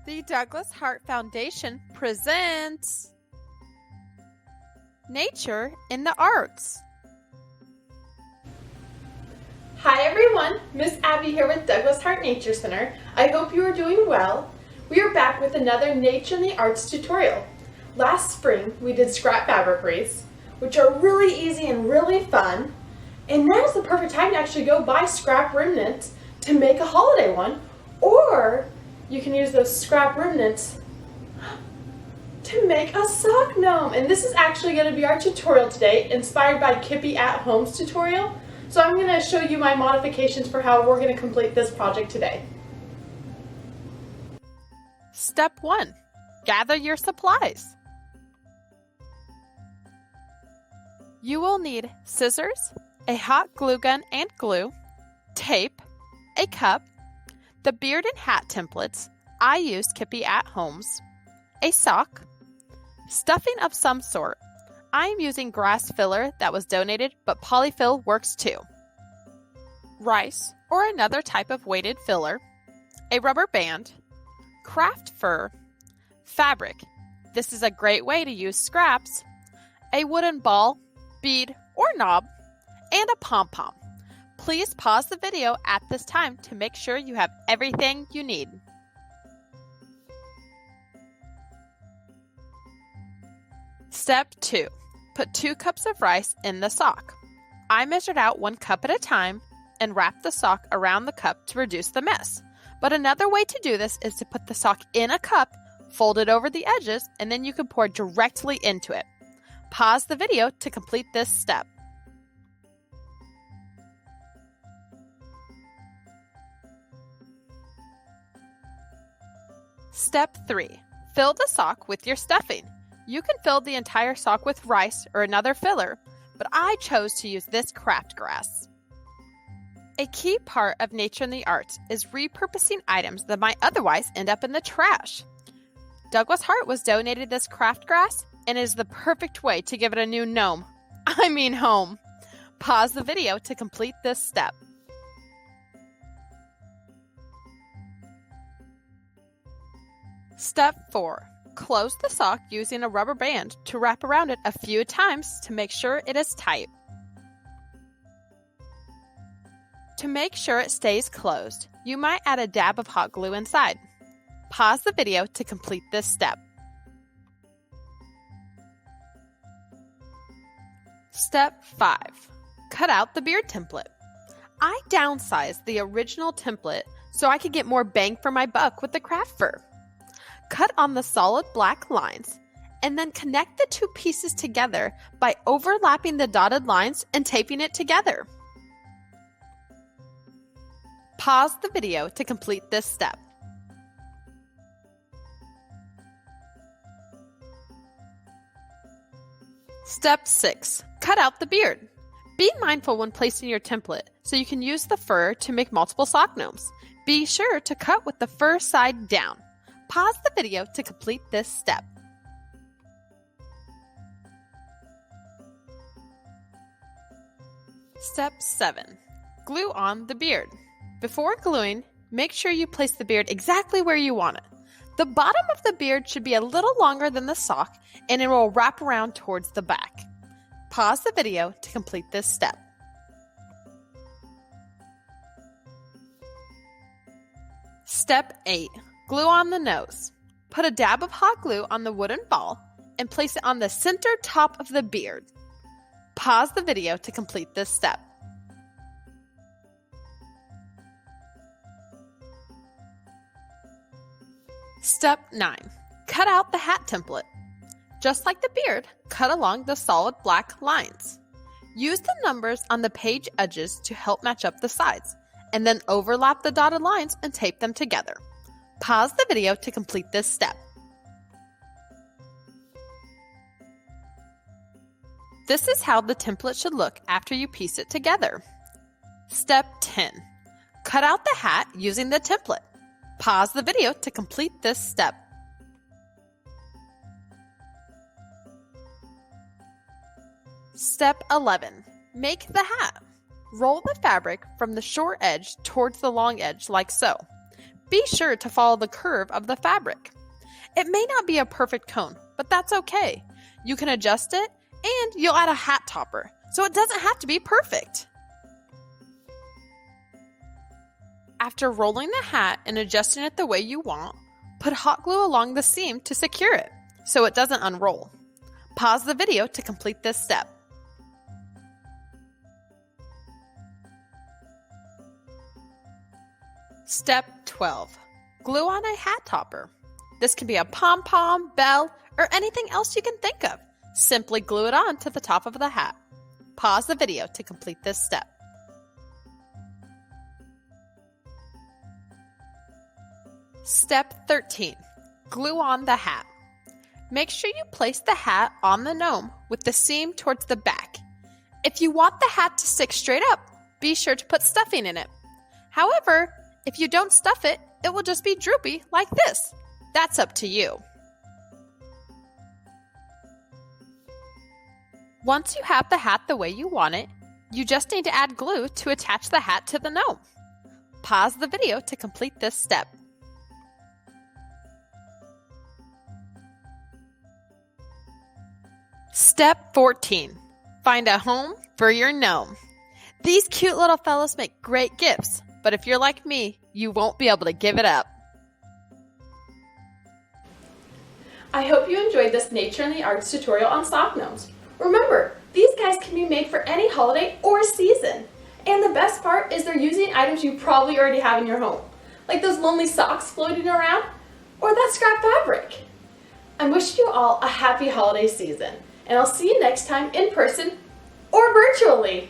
The Douglas-Hart Foundation presents Nature in the Arts. Hi everyone, Miss Abby here with Douglas-Hart Nature Center. I hope you are doing well. We are back with another Nature in the Arts tutorial. Last spring we did scrap fabric wreaths, which are really easy and really fun. And now's the perfect time to actually go buy scrap remnants to make a holiday one, or you can use those scrap remnants to make a sock gnome. And this is actually going to be our tutorial today, inspired by Kippy at Home's tutorial. So I'm going to show you my modifications for how we're going to complete this project today. Step 1. Gather your supplies. You will need scissors, a hot glue gun and glue, tape, a cup, the beard and hat templates, I used Kippy at Home's, a sock, stuffing of some sort. I am using grass filler that was donated, but polyfill works too. Rice or another type of weighted filler, a rubber band, craft fur, fabric. This is a great way to use scraps, a wooden ball, bead, or knob, and a pom-pom. Please pause the video at this time to make sure you have everything you need. Step 2. Put 2 cups of rice in the sock. I measured out 1 cup at a time and wrapped the sock around the cup to reduce the mess. But another way to do this is to put the sock in a cup, fold it over the edges, and then you can pour directly into it. Pause the video to complete this step. Step 3. Fill the sock with your stuffing. You can fill the entire sock with rice or another filler, but I chose to use this craft grass. A key part of Nature in the Arts is repurposing items that might otherwise end up in the trash. Douglas-Hart was donated this craft grass and is the perfect way to give it a new home. Pause the video to complete this step. Step 4. Close the sock using a rubber band to wrap around it a few times to make sure it is tight. To make sure it stays closed, you might add a dab of hot glue inside. Pause the video to complete this step. Step 5. Cut out the beard template. I downsized the original template so I could get more bang for my buck with the craft fur. Cut on the solid black lines, and then connect the 2 pieces together by overlapping the dotted lines and taping it together. Pause the video to complete this step. Step 6. Cut out the beard. Be mindful when placing your template so you can use the fur to make multiple sock gnomes. Be sure to cut with the fur side down. Pause the video to complete this step. Step 7. Glue on the beard. Before gluing, make sure you place the beard exactly where you want it. The bottom of the beard should be a little longer than the sock, and it will wrap around towards the back. Pause the video to complete this step. Step 8. Glue on the nose. Put a dab of hot glue on the wooden ball and place it on the center top of the beard. Pause the video to complete this step. Step 9. Cut out the hat template. Just like the beard, cut along the solid black lines. Use the numbers on the page edges to help match up the sides, and then overlap the dotted lines and tape them together. Pause the video to complete this step. This is how the template should look after you piece it together. Step 10. Cut out the hat using the template. Pause the video to complete this step. Step 11. Make the hat. Roll the fabric from the short edge towards the long edge like so. Be sure to follow the curve of the fabric. It may not be a perfect cone, but that's okay. You can adjust it, and you'll add a hat topper, so it doesn't have to be perfect. After rolling the hat and adjusting it the way you want, put hot glue along the seam to secure it, so it doesn't unroll. Pause the video to complete this step. Step 12. Glue on a hat topper. This can be a pom-pom, bell, or anything else you can think of. Simply glue it on to the top of the hat. Pause the video to complete this step. Step 13. Glue on the hat. Make sure you place the hat on the gnome with the seam towards the back. If you want the hat to stick straight up, be sure to put stuffing in it. However, if you don't stuff it, it will just be droopy like this. That's up to you. Once you have the hat the way you want it, you just need to add glue to attach the hat to the gnome. Pause the video to complete this step. Step 14. Find a home for your gnome. These cute little fellows make great gifts, but if you're like me, you won't be able to give it up. I hope you enjoyed this Nature and the Arts tutorial on sock gnomes. Remember, these guys can be made for any holiday or season. And the best part is they're using items you probably already have in your home, like those lonely socks floating around, or that scrap fabric. I'm wishing you all a happy holiday season, and I'll see you next time in person or virtually.